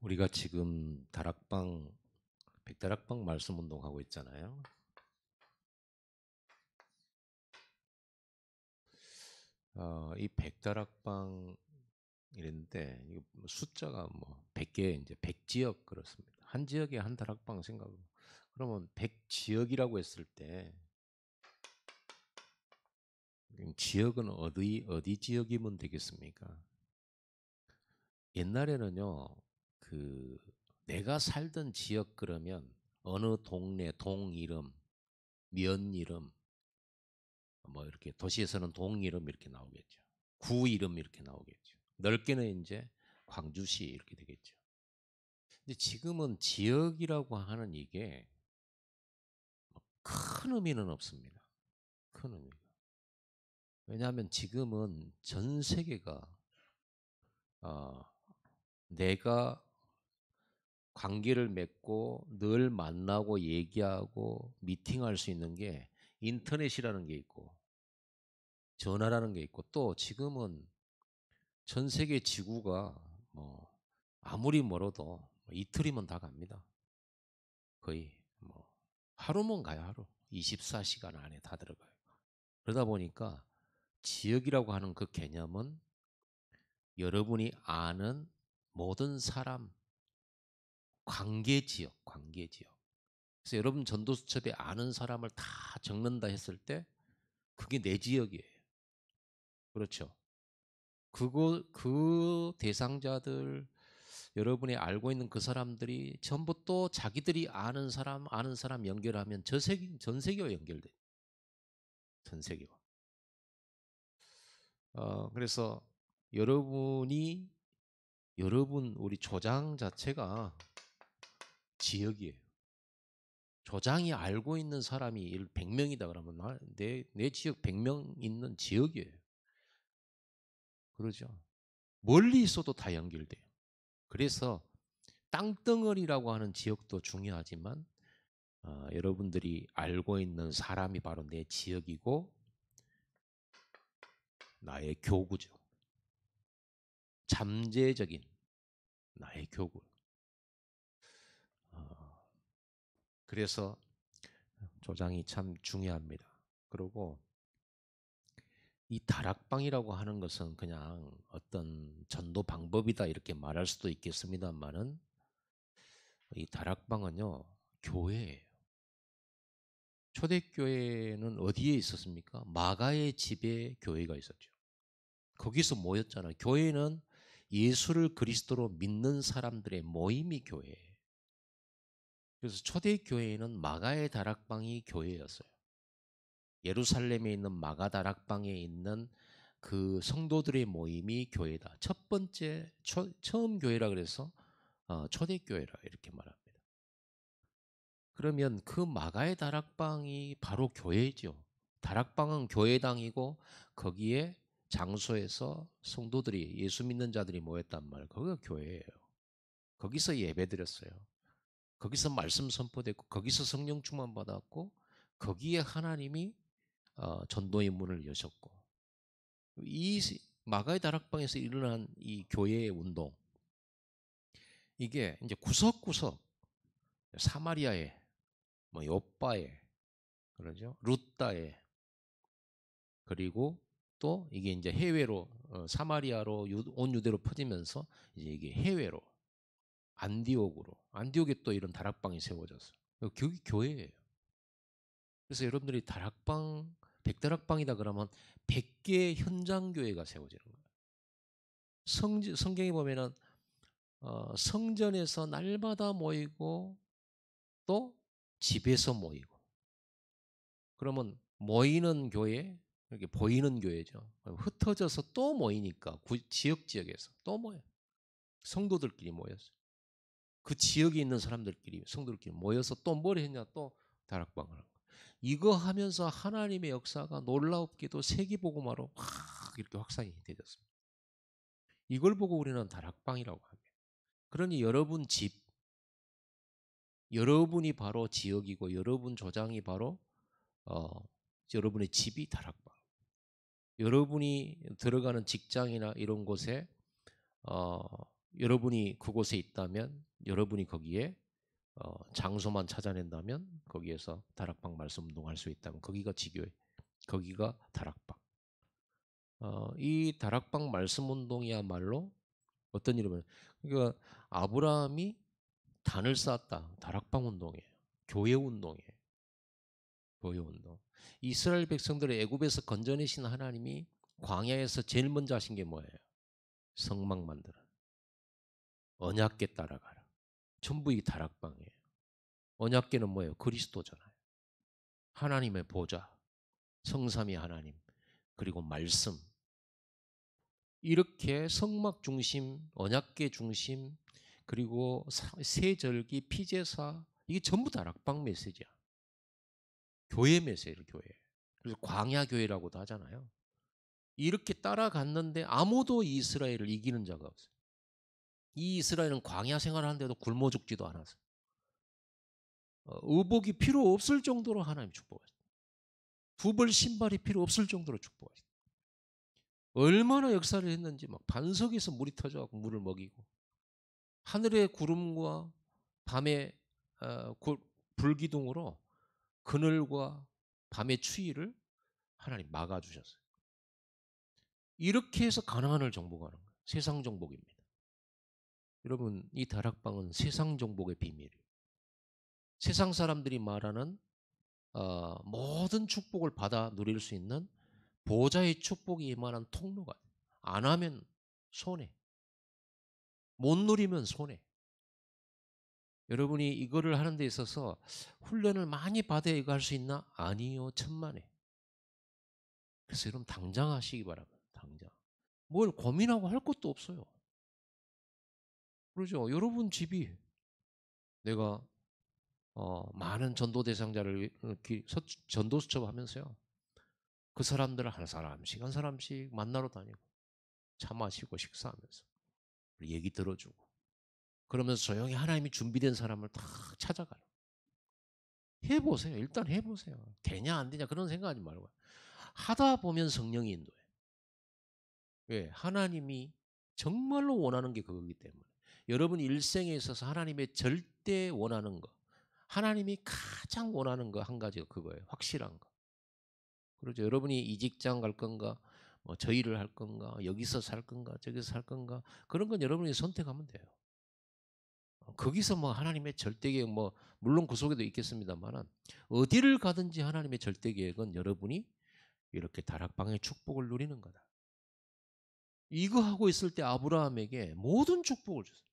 우리가 지금 백다락방 말씀 운동하고 있잖아요. 이 백다락방 이랬는데 이거 숫자가 뭐 100개 이제 100지역 그렇습니다. 한 지역에 한 다락방 생각하고 그러면 100지역이라고 했을 때 지역은 어디 지역이면 되겠습니까? 옛날에는요. 그 내가 살던 지역 그러면 어느 동네 동 이름, 면 이름 뭐 이렇게 도시에서는 동 이름 이렇게 나오겠죠. 구 이름 이렇게 나오겠죠. 넓게는 이제 광주시 이렇게 되겠죠. 근데 지금은 지역이라고 하는 이게 큰 의미는 없습니다. 큰 의미가. 왜냐하면 지금은 전 세계가 어, 내가 관계를 맺고 늘 만나고 얘기하고 미팅할 수 있는 게 인터넷이라는 게 있고 전화라는 게 있고 또 지금은 전 세계 지구가 뭐 아무리 멀어도 뭐 이틀이면 다 갑니다. 거의 뭐 하루면 가요, 하루. 24시간 안에 다 들어가요. 그러다 보니까 지역이라고 하는 그 개념은 여러분이 아는 모든 사람, 관계 지역, 관계 지역. 그래서 여러분 전도수첩에 아는 사람을 다 적는다 했을 때 그게 내 지역이에요. 그렇죠. 그 대상자들, 여러분이 알고 있는 그 사람들이 전부 또 자기들이 아는 사람 연결하면 전 세계와 연결돼. 전 세계와. 그래서 여러분이 우리 조장 자체가 지역이에요. 조장이 알고 있는 사람이 100명이다 그러면 내 지역 100명 있는 지역이에요. 그러죠. 멀리 있어도 다 연결돼요. 그래서 땅덩어리라고 하는 지역도 중요하지만 여러분들이 알고 있는 사람이 바로 내 지역이고 나의 교구죠. 잠재적인 나의 교구. 어, 그래서 조장이 참 중요합니다. 그리고 이 다락방이라고 하는 것은 그냥 어떤 전도 방법이다 이렇게 말할 수도 있겠습니다만은 이 다락방은요 교회예요. 초대교회는 어디에 있었습니까? 마가의 집에 교회가 있었죠. 거기서 모였잖아요. 교회는 예수를 그리스도로 믿는 사람들의 모임이 교회예요. 그래서 초대교회는 마가의 다락방이 교회였어요. 예루살렘에 있는 마가 다락방에 있는 그 성도들의 모임이 교회다. 첫 번째 처음 교회라 그래서 초대교회라 이렇게 말합니다. 그러면 그 마가의 다락방이 바로 교회죠. 다락방은 교회당이고 거기에 장소에서 성도들이 예수 믿는 자들이 모였단 말이에요. 거기가 교회예요. 거기서 예배드렸어요. 거기서 말씀 선포됐고 거기서 성령 충만 받았고 거기에 하나님이 전도의 문을 여셨고 이 마가의 다락방에서 일어난 이 교회의 운동 이게 이제 구석구석 사마리아에 뭐 요빠에 그러죠 루따에 그리고 또 이게 이제 해외로 사마리아로 온 유대로 퍼지면서 이제 이게 해외로 안디옥에 또 이런 다락방이 세워졌어요. 여기 교회예요. 그래서 여러분들이 다락방, 백다락방이다 그러면 100개의 현장 교회가 세워지는 거예요. 성경에 보면은 성전에서 날마다 모이고 또 집에서 모이고 그러면 모이는 교회 이렇게 보이는 교회죠. 흩어져서 또 모이니까 지역에서 또 모여 성도들끼리 모였어요. 그 지역에 있는 사람들끼리 성도들끼리 모여서 또 뭘 했냐 또 다락방을 한 거예요. 이거 하면서 하나님의 역사가 놀랍게도 세계복음화로 확 이렇게 확산이 되었습니다. 이걸 보고 우리는 다락방이라고 합니다. 그러니 여러분 집, 여러분이 바로 지역이고 여러분 조장이 바로 어, 여러분의 집이 다락방. 여러분이 들어가는 직장이나 이런 곳에 어, 여러분이 그곳에 있다면 여러분이 거기에 장소만 찾아낸다면 거기에서 다락방 말씀 운동할 수 있다면 거기가 지교회, 거기가 다락방. 이 다락방 말씀 운동이야말로 어떤 일이면 그러니까 아브라함이 단을 쌓았다. 다락방 운동이에요. 교회 운동이에요. 교회 운동. 이스라엘 백성들을 애굽에서 건져내신 하나님이 광야에서 제일 먼저 하신 게 뭐예요? 성막 만들어. 언약궤 따라가라. 전부 이 다락방이에요. 언약궤는 뭐예요? 그리스도잖아요. 하나님의 보좌, 성삼위 하나님, 그리고 말씀. 이렇게 성막 중심, 언약궤 중심, 그리고 세절기, 피제사 이게 전부 다락방 메시지야. 교회 메시지를 교회. 그래서 광야 교회라고도 하잖아요. 이렇게 따라갔는데 아무도 이스라엘을 이기는 자가 없어요. 이 이스라엘은 광야 생활하는데도 굶어 죽지도 않았어요. 의복이 필요 없을 정도로 하나님 축복하셨어요. 두 벌 신발이 필요 없을 정도로 축복하셨어요. 얼마나 역사를 했는지 막 반석에서 물이 터져갖고 물을 먹이고 하늘의 구름과 밤의 불기둥으로 그늘과 밤의 추위를 하나님 막아주셨어요. 이렇게 해서 가나안을 정복하는 거예요. 세상 정복입니다. 여러분 이 다락방은 세상 정복의 비밀이에요. 세상 사람들이 말하는 모든 축복을 받아 누릴 수 있는 보좌의 축복이 임하는 통로가 안 하면 손해. 못 누리면 손해. 여러분이 이거를 하는 데 있어서 훈련을 많이 받아야 이거 할 수 있나? 아니요. 천만에. 그래서 여러분 당장 하시기 바랍니다. 당장. 뭘 고민하고 할 것도 없어요. 그러죠. 여러분 집이 내가 많은 전도 대상자를 전도 수첩하면서요. 그 사람들을 한 사람씩 한 사람씩 만나러 다니고 차 마시고 식사하면서 얘기 들어주고 그러면서 조용히 하나님이 준비된 사람을 다 찾아가요. 해보세요. 일단 해보세요. 되냐 안 되냐 그런 생각하지 말고 하다 보면 성령이 인도해요. 왜? 하나님이 정말로 원하는 게 그거기 때문에 여러분 일생에 있어서 하나님의 절대 원하는 거 하나님이 가장 원하는 거 한 가지가 그거예요. 확실한 거. 그렇죠. 여러분이 이 직장 갈 건가 뭐 저 일을 할 건가 여기서 살 건가 저기서 살 건가 그런 건 여러분이 선택하면 돼요. 거기서 뭐 하나님의 절대 계획 뭐 물론 그 속에도 있겠습니다만은 어디를 가든지 하나님의 절대 계획은 여러분이 이렇게 다락방의 축복을 누리는 거다. 이거 하고 있을 때 아브라함에게 모든 축복을 줬어요.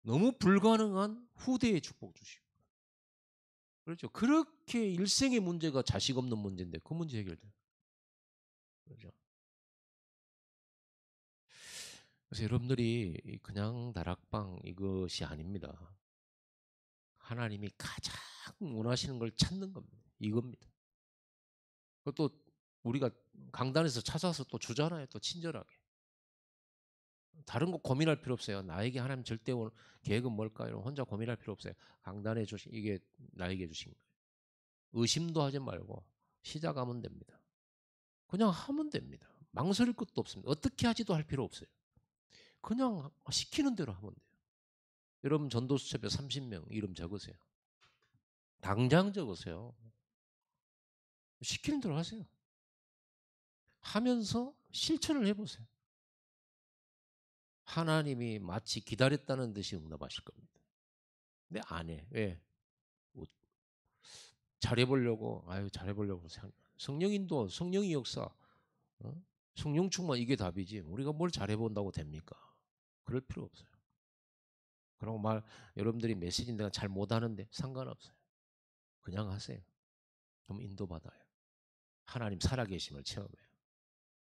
너무 불가능한 후대의 축복 주시고. 그렇죠. 그렇게 일생의 문제가 자식 없는 문제인데 그 문제 해결돼요. 그렇죠. 그래서 여러분들이 그냥 다락방 이것이 아닙니다. 하나님이 가장 원하시는 걸 찾는 겁니다. 이겁니다. 그것도 우리가 강단에서 찾아서 또 주잖아요. 또 친절하게. 다른 거 고민할 필요 없어요. 나에게 하나님 절대 계획은 뭘까? 이런 혼자 고민할 필요 없어요. 강단에 주신 이게 나에게 주신 거예요. 의심도 하지 말고 시작하면 됩니다. 그냥 하면 됩니다. 망설일 것도 없습니다. 어떻게 하지도 할 필요 없어요. 그냥 시키는 대로 하면 돼요. 여러분 전도수첩에 30명 이름 적으세요. 당장 적으세요. 시키는 대로 하세요. 하면서 실천을 해보세요. 하나님이 마치 기다렸다는 듯이 응답하실 겁니다. 근데 안 해. 왜? 잘해보려고, 잘해보려고 생각. 성령인도, 성령의 역사, 성령 충만 이게 답이지. 우리가 뭘 잘해본다고 됩니까? 그럴 필요 없어요. 그리고 여러분들이 메시지 내가 잘 못하는데 상관없어요. 그냥 하세요. 그럼 인도받아요. 하나님 살아계심을 체험해요.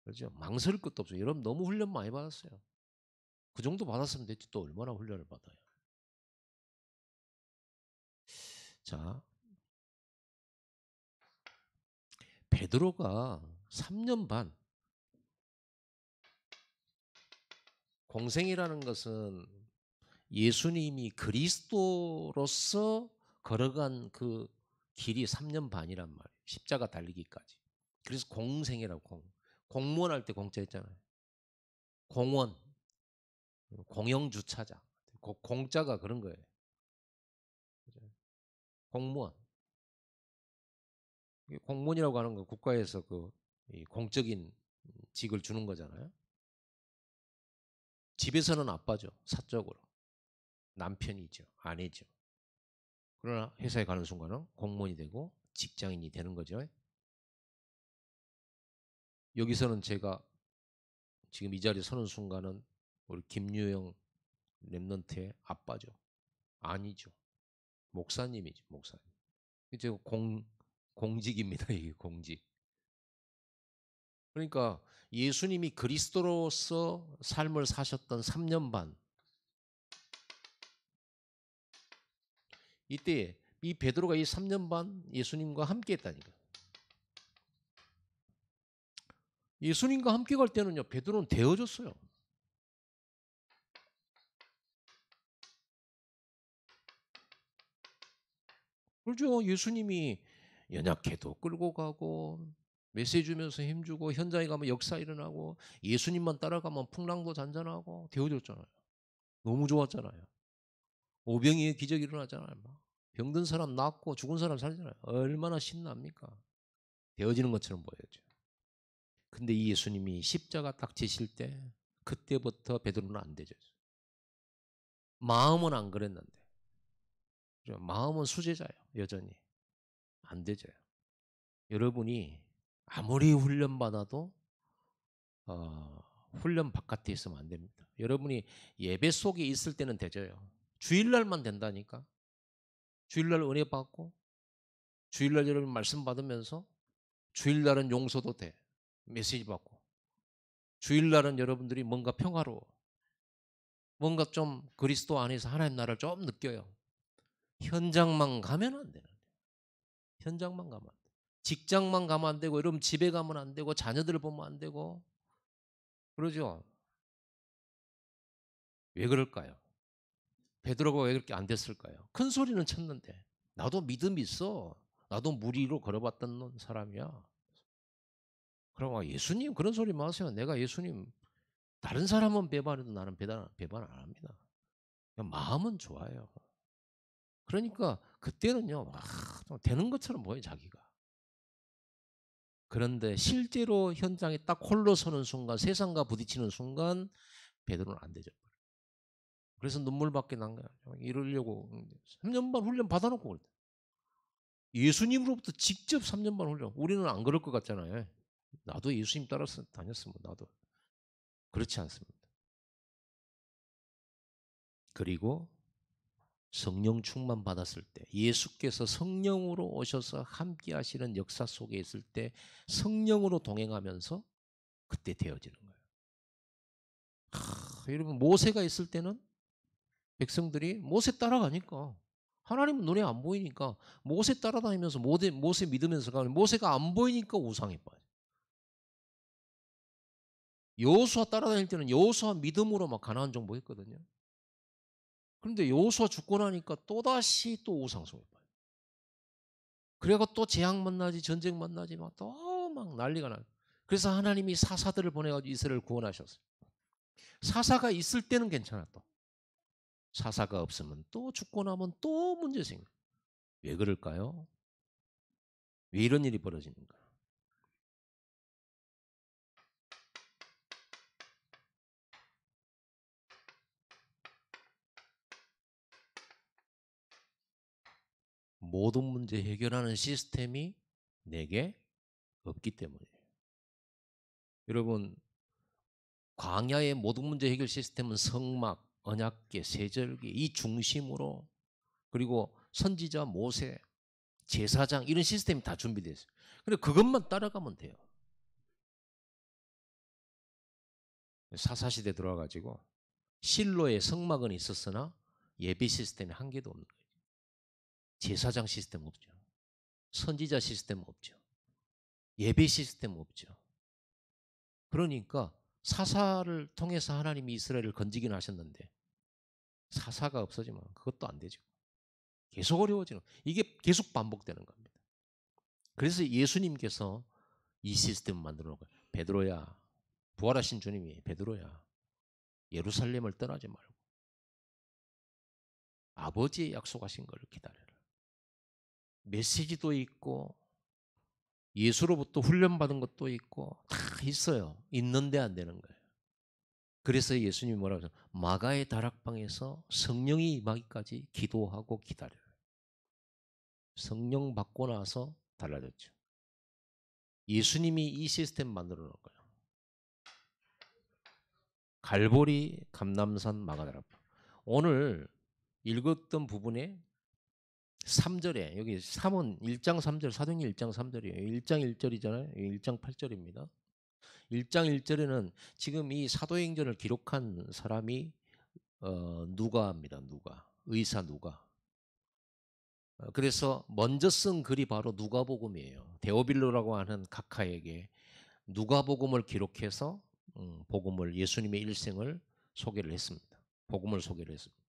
그렇죠? 망설일 것도 없어요. 여러분 너무 훈련 많이 받았어요. 그 정도 받았으면 됐지 또 얼마나 훈련을 받아요. 자, 베드로가 3년 반 공생이라는 것은 예수님이 그리스도로서 걸어간 그 길이 3년 반이란 말이에요. 십자가 달리기까지. 그래서 공생이라고 공무원 할 때 공짜 했잖아요. 공원. 공영 주차장. 공짜가 그런 거예요. 공무원. 공무원이라고 하는 건 국가에서 이 공적인 직을 주는 거잖아요. 집에서는 아빠죠. 사적으로. 남편이죠. 아내죠. 그러나 회사에 가는 순간은 공무원이 되고 직장인이 되는 거죠. 여기서는 제가 지금 이 자리에 서는 순간은 우리 김유영 랩런트의 아빠죠. 아니죠. 목사님이죠. 목사님. 이제 공직입니다. 이게 공직. 그러니까 예수님이 그리스도로서 삶을 사셨던 3년 반. 이때 이 베드로가 이 3년 반 예수님과 함께 했다니까. 예수님과 함께 갈 때는요. 베드로는 데워졌어요. 그렇죠. 예수님이 연약해도 끌고 가고 메시지 주면서 힘주고 현장에 가면 역사 일어나고 예수님만 따라가면 풍랑도 잔잔하고 데워졌잖아요. 너무 좋았잖아요. 오병이의 기적이 일어나잖아요. 병든 사람 낫고 죽은 사람 살잖아요. 얼마나 신납니까? 되어지는 것처럼 보였죠. 근데 이 예수님이 십자가 딱 지실 때 그때부터 베드로는 안 되졌어요. 마음은 안 그랬는데. 마음은 수제자예요. 여전히. 안 되져요. 여러분이 아무리 훈련받아도 훈련 바깥에 있으면 안 됩니다. 여러분이 예배 속에 있을 때는 되져요. 주일날만 된다니까. 주일날 은혜 받고 주일날 여러분 말씀 받으면서 주일날은 용서도 돼. 메시지 받고. 주일날은 여러분들이 뭔가 평화로워. 뭔가 좀 그리스도 안에서 하나님 나라를 좀 느껴요. 현장만 가면 안 되는데. 현장만 가면 안 돼. 직장만 가면 안 되고 여러분 집에 가면 안 되고 자녀들을 보면 안 되고 그러죠. 왜 그럴까요? 베드로가 왜 그렇게 안 됐을까요? 큰 소리는 쳤는데 나도 믿음 있어. 나도 물 위로 걸어봤던 사람이야. 그럼 예수님 그런 소리 마세요. 내가 예수님 다른 사람은 배반해도 나는 배반 안 합니다. 마음은 좋아요. 그러니까 그때는요, 좀 되는 것처럼 보여요, 자기가. 그런데 실제로 현장에 딱 홀로 서는 순간, 세상과 부딪히는 순간, 베드로는 안 되죠. 그래서 눈물밖에 난 거야. 이러려고 3년 반 훈련 받아놓고 그랬대. 예수님으로부터 직접 3년 반 훈련. 우리는 안 그럴 것 같잖아요. 나도 예수님 따라서 다녔으면 나도. 그렇지 않습니다. 그리고 성령 충만 받았을 때 예수께서 성령으로 오셔서 함께 하시는 역사 속에 있을 때 성령으로 동행하면서 그때 되어지는 거예요. 여러분 모세가 있을 때는 백성들이 모세 따라가니까 하나님은 눈에 안 보이니까 모세 따라다니면서 모세 믿으면서 가면 모세가 안 보이니까 우상에 빠져. 여호수아 따라다닐 때는 여호수아 믿음으로 막 가나안 정복했거든요. 그런데 여호수아 죽고 나니까 또다시 또 우상 속에 빠져. 그래가 또 재앙 만나지 전쟁 만나지 막 또 막 난리가 나요. 그래서 하나님이 사사들을 보내가지고 이스라엘을 구원하셨어요. 사사가 있을 때는 괜찮아 또. 사사가 없으면 또 죽고 나면 또 문제 생겨요. 왜 그럴까요? 왜 이런 일이 벌어지는가? 모든 문제 해결하는 시스템이 내게 없기 때문이에요. 여러분 광야의 모든 문제 해결 시스템은 성막, 언약궤, 세절기 이 중심으로 그리고 선지자 모세, 제사장 이런 시스템이 다 준비되어 있어요. 근데 그것만 따라가면 돼요. 사사시대 들어와가지고 실로의 성막은 있었으나 예배 시스템이 한 개도 없는 거예요. 제사장 시스템 없죠. 선지자 시스템 없죠. 예배 시스템 없죠. 그러니까 사사를 통해서 하나님이 이스라엘을 건지긴 하셨는데 사사가 없어지면 그것도 안 되죠. 계속 어려워지는 이게 계속 반복되는 겁니다. 그래서 예수님께서 이 시스템을 만들어 놓은 거예요. 베드로야 부활하신 주님이 베드로야 예루살렘을 떠나지 말고 아버지의 약속하신 것을 기다려라. 메시지도 있고 예수로부터 훈련받은 것도 있고 다 있어요. 있는데 안 되는 거예요. 그래서 예수님이 뭐라고 하죠? 마가의 다락방에서 성령이 임하기까지 기도하고 기다려요. 성령 받고 나서 달라졌죠. 예수님이 이 시스템 만들어 놓은 거예요. 갈보리, 감남산, 마가다락방. 오늘 읽었던 부분에 3절에 여기 3은 1장 3절 사도행전 1장 3절이에요. 1장 1절이잖아요. 1장 8절입니다. 1장 1절에는 지금 이 사도행전을 기록한 사람이 누가입니다. 누가. 의사 누가. 그래서 먼저 쓴 글이 바로 누가복음이에요. 데오빌로라고 하는 각하에게 누가복음을 기록해서 복음을 예수님의 일생을 소개를 했습니다. 복음을 소개를 했습니다.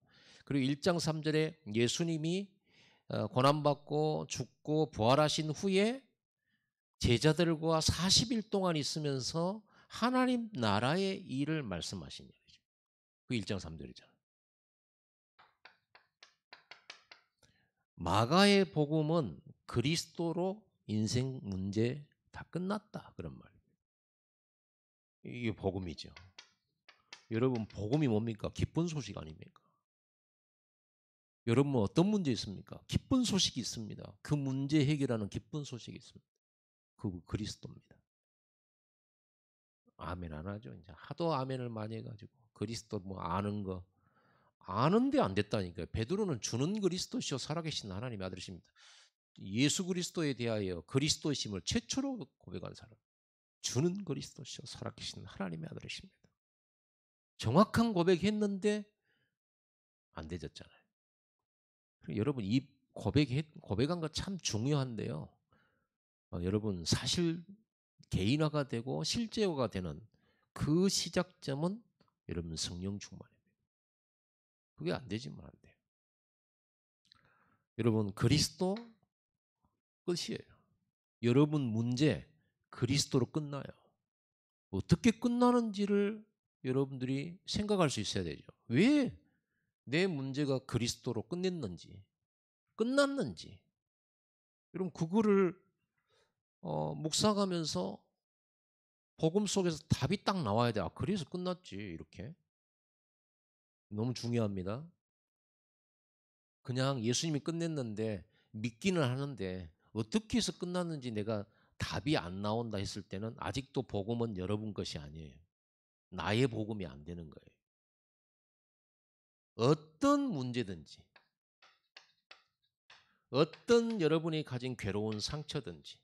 그리고 1장 3절에 예수님이 고난받고 죽고 부활하신 후에 제자들과 40일 동안 있으면서 하나님 나라의 일을 말씀하신 일이죠. 그 1장 3절이잖아요. 마가의 복음은 그리스도로 인생 문제 다 끝났다 그런 말이에요. 이게 복음이죠. 여러분 복음이 뭡니까? 기쁜 소식 아닙니까? 여러분 어떤 문제 있습니까? 기쁜 소식이 있습니다. 그 문제 해결하는 기쁜 소식이 있습니다. 그 그리스도입니다. 아멘 안 하죠. 이제 하도 아멘을 많이 해가지고 그리스도 뭐 아는 거 아는데 안 됐다니까요. 베드로는 주는 그리스도시요 살아계신 하나님의 아들이십니다. 예수 그리스도에 대하여 그리스도심을 최초로 고백한 사람. 주는 그리스도시요 살아계신 하나님의 아들이십니다. 정확한 고백했는데 안 되졌잖아요. 여러분 이 고백한 거 참 중요한데요. 여러분 사실 개인화가 되고 실제화가 되는 그 시작점은 여러분 성령 충만입니다. 그게 안 되지만 안 돼요. 여러분 그리스도 끝이에요. 여러분 문제 그리스도로 끝나요. 어떻게 끝나는지를 여러분들이 생각할 수 있어야 되죠. 왜 내 문제가 그리스도로 끝났는지. 여러분 그거를 묵상하면서 복음 속에서 답이 딱 나와야 돼. 아, 그래서 끝났지 이렇게. 너무 중요합니다. 그냥 예수님이 끝냈는데 믿기는 하는데 어떻게 해서 끝났는지 내가 답이 안 나온다 했을 때는 아직도 복음은 여러분 것이 아니에요. 나의 복음이 안 되는 거예요. 어떤 문제든지 어떤 여러분이 가진 괴로운 상처든지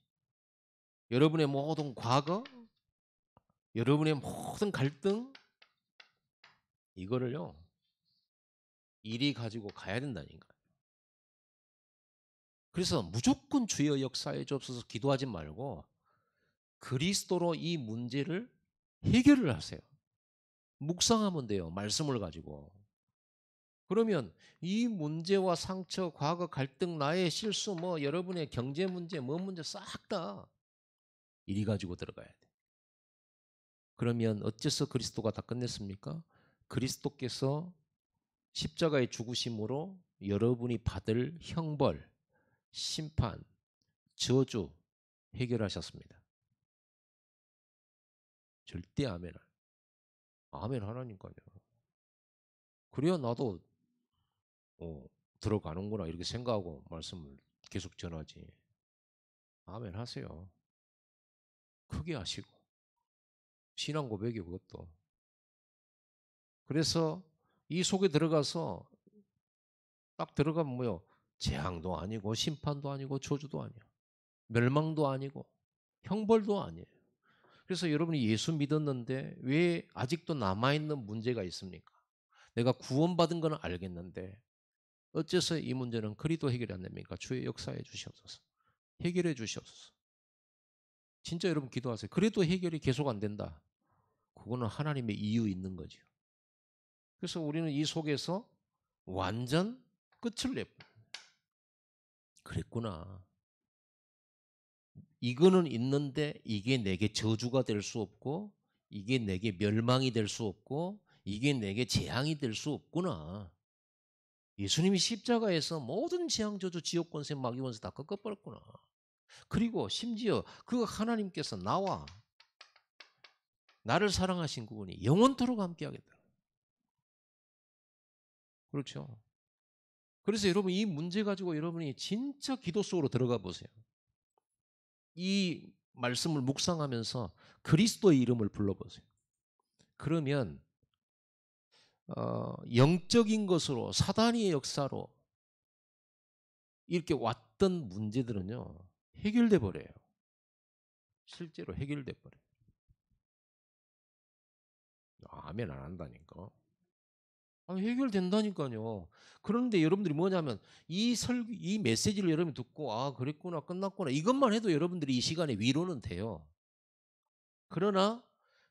여러분의 모든 과거 여러분의 모든 갈등 이거를요 이리 가지고 가야 된다니까. 그래서 무조건 주여 역사해 주옵소서 기도하지 말고 그리스도로 이 문제를 해결을 하세요. 묵상하면 돼요. 말씀을 가지고. 그러면 이 문제와 상처, 과거 갈등, 나의 실수, 뭐 여러분의 경제 문제, 뭐 문제 싹 다 이리 가지고 들어가야 돼. 그러면 어째서 그리스도가 다 끝냈습니까? 그리스도께서 십자가의 죽으심으로 여러분이 받을 형벌, 심판, 저주 해결하셨습니다. 절대 아멘 하라니까요. 그래야 나도 들어가는구나 이렇게 생각하고 말씀을 계속 전하지. 아멘 하세요. 크게 하시고. 신앙 고백이 그것도. 그래서 이 속에 들어가서 딱 들어가면 뭐요? 재앙도 아니고 심판도 아니고 저주도 아니야. 멸망도 아니고 형벌도 아니에요. 그래서 여러분이 예수 믿었는데 왜 아직도 남아있는 문제가 있습니까? 내가 구원받은 건 알겠는데 어째서 이 문제는 그리도 해결이 안 됩니까? 주의 역사해 주시옵소서. 해결해 주시옵소서. 진짜 여러분 기도하세요. 그래도 해결이 계속 안 된다. 그거는 하나님의 이유 있는 거죠. 그래서 우리는 이 속에서 완전 끝을 내버려요. 그랬구나. 이거는 있는데 이게 내게 저주가 될 수 없고 이게 내게 멸망이 될 수 없고 이게 내게 재앙이 될 수 없구나. 예수님이 십자가에서 모든 재앙, 저주, 지옥 권세, 마귀 권세 다 꺾어버렸구나. 그리고 심지어 그 하나님께서 나를 사랑하신 그분이 영원토록 함께하겠다. 그렇죠. 그래서 여러분 이 문제 가지고 여러분이 진짜 기도 속으로 들어가 보세요. 이 말씀을 묵상하면서 그리스도의 이름을 불러보세요. 그러면 영적인 것으로 사단의 역사로 이렇게 왔던 문제들은요 해결돼 버려요. 실제로 해결돼 버려요. 아멘 안 한다니까. 해결된다니까요. 그런데 여러분들이 뭐냐면 이 메시지를 여러분이 듣고 아 그랬구나 끝났구나 이것만 해도 여러분들이 이 시간에 위로는 돼요. 그러나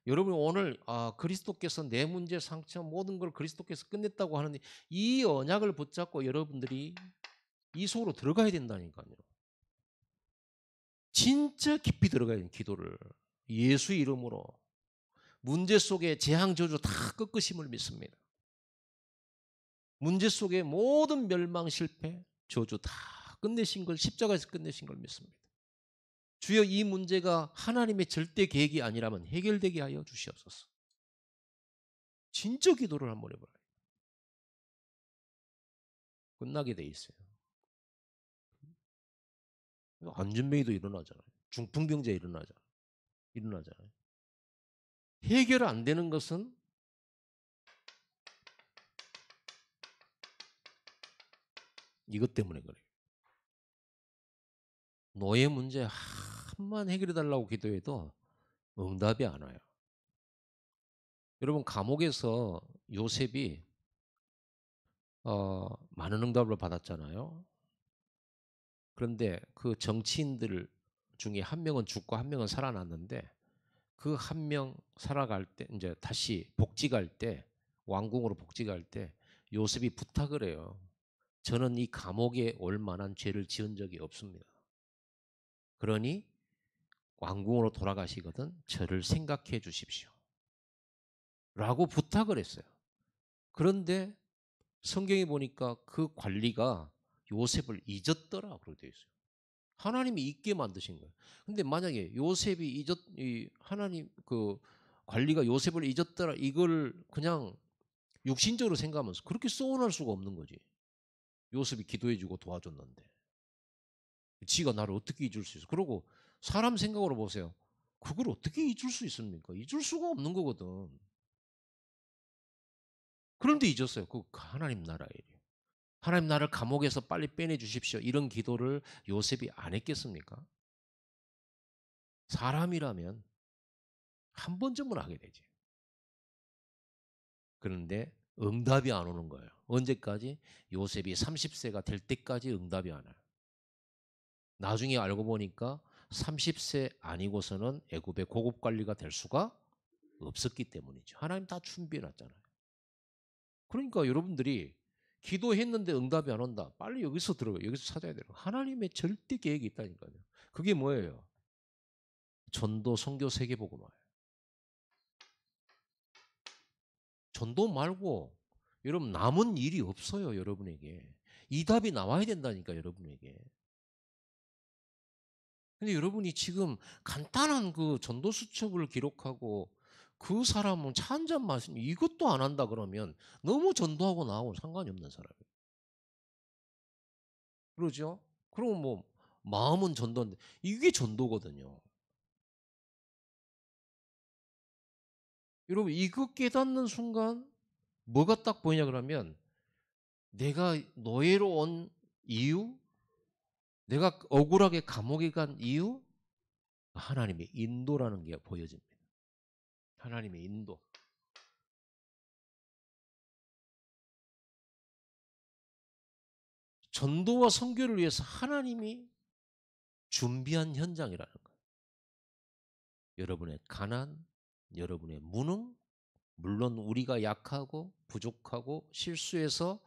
여러분 오늘 그리스도께서 내 문제 상처 모든 걸 그리스도께서 끝냈다고 하는데 이 언약을 붙잡고 여러분들이 이 속으로 들어가야 된다니까요. 진짜 깊이 들어가야 돼요. 기도를 예수 이름으로 문제 속에 재앙 저주 다 꺾으심을 믿습니다. 문제 속에 모든 멸망 실패 저주 다 끝내신 걸 십자가에서 끝내신 걸 믿습니다. 주여 이 문제가 하나님의 절대 계획이 아니라면 해결되게 하여 주시옵소서. 진짜 기도를 한번 해봐요. 끝나게 돼 있어요. 안전뱅이도 일어나잖아요. 중풍병자 일어나잖아요. 해결 안 되는 것은 이것 때문에 그래요. 노예 문제 한만 해결해 달라고 기도해도 응답이 안 와요. 여러분 감옥에서 요셉이 많은 응답을 받았잖아요. 그런데 그 정치인들 중에 한 명은 죽고 한 명은 살아났는데 그 한 명 살아갈 때 이제 다시 복직할 때 왕궁으로 복직할 때 요셉이 부탁을 해요. 저는 이 감옥에 올 만한 죄를 지은 적이 없습니다. 그러니 왕궁으로 돌아가시거든 저를 생각해 주십시오. 라고 부탁을 했어요. 그런데 성경에 보니까 그 관리가 요셉을 잊었더라 그렇게 되어 있어요. 하나님이 잊게 만드신 거예요. 근데 만약에 요셉이 하나님 그 관리가 요셉을 잊었더라 이걸 그냥 육신적으로 생각하면서 그렇게 소원할 수가 없는 거지. 요셉이 기도해주고 도와줬는데 지가 나를 어떻게 잊을 수 있어? 그러고 사람 생각으로 보세요. 그걸 어떻게 잊을 수 있습니까? 잊을 수가 없는 거거든. 그런데 잊었어요. 그 하나님 나라 일이에요. 하나님 나를 감옥에서 빨리 빼내 주십시오. 이런 기도를 요셉이 안 했겠습니까? 사람이라면 한 번쯤은 하게 되지. 그런데 응답이 안 오는 거예요. 언제까지? 요셉이 30세가 될 때까지 응답이 안 와요. 나중에 알고 보니까 30세 아니고서는 애굽의 고급 관리가 될 수가 없었기 때문이죠. 하나님 다 준비해 놨잖아요. 그러니까 여러분들이 기도했는데 응답이 안 온다. 빨리 여기서 들어가요. 여기서 찾아야 돼요. 하나님의 절대 계획이 있다니까요. 그게 뭐예요? 전도, 선교, 세계복음화예요. 전도 말고 여러분 남은 일이 없어요. 여러분에게. 이 답이 나와야 된다니까 여러분에게. 근데 여러분이 지금 간단한 그 전도 수첩을 기록하고 그 사람은 차 한 잔 마시면 이것도 안 한다 그러면 너무 전도하고 나하고 상관이 없는 사람이에요. 그러죠? 그럼 뭐 마음은 전도인데 이게 전도거든요. 여러분 이거 깨닫는 순간 뭐가 딱 보이냐 그러면 내가 노예로 온 이유, 내가 억울하게 감옥에 간 이유, 하나님의 인도라는 게 보여집니다. 하나님의 인도. 전도와 선교를 위해서 하나님이 준비한 현장이라는 거예요. 여러분의 가난, 여러분의 무능, 물론 우리가 약하고 부족하고 실수해서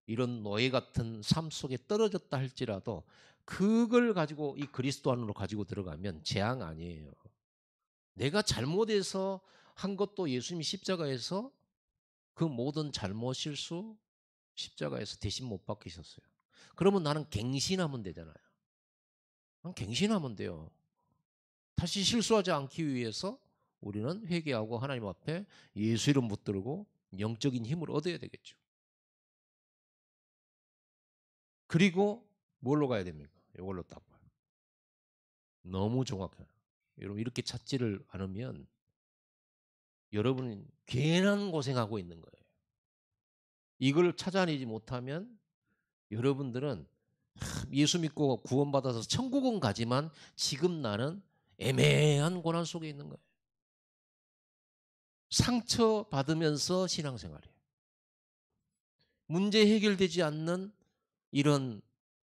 이런 노예 같은 삶 속에 떨어졌다 할지라도 그걸 가지고 이 그리스도 안으로 가지고 들어가면 재앙 아니에요. 내가 잘못해서 한 것도 예수님이 십자가에서 그 모든 잘못 실수 십자가에서 대신 못 박히셨어요. 그러면 나는 갱신하면 되잖아요. 난 갱신하면 돼요. 다시 실수하지 않기 위해서 우리는 회개하고 하나님 앞에 예수 이름 붙들고 영적인 힘을 얻어야 되겠죠. 그리고 뭘로 가야 됩니까? 이걸로 딱 봐요. 너무 정확해요. 여러분 이렇게 찾지를 않으면 여러분은 괜한 고생하고 있는 거예요. 이걸 찾아내지 못하면 여러분들은 예수 믿고 구원받아서 천국은 가지만 지금 나는 애매한 고난 속에 있는 거예요. 상처받으면서 신앙생활이에요. 문제 해결되지 않는 이런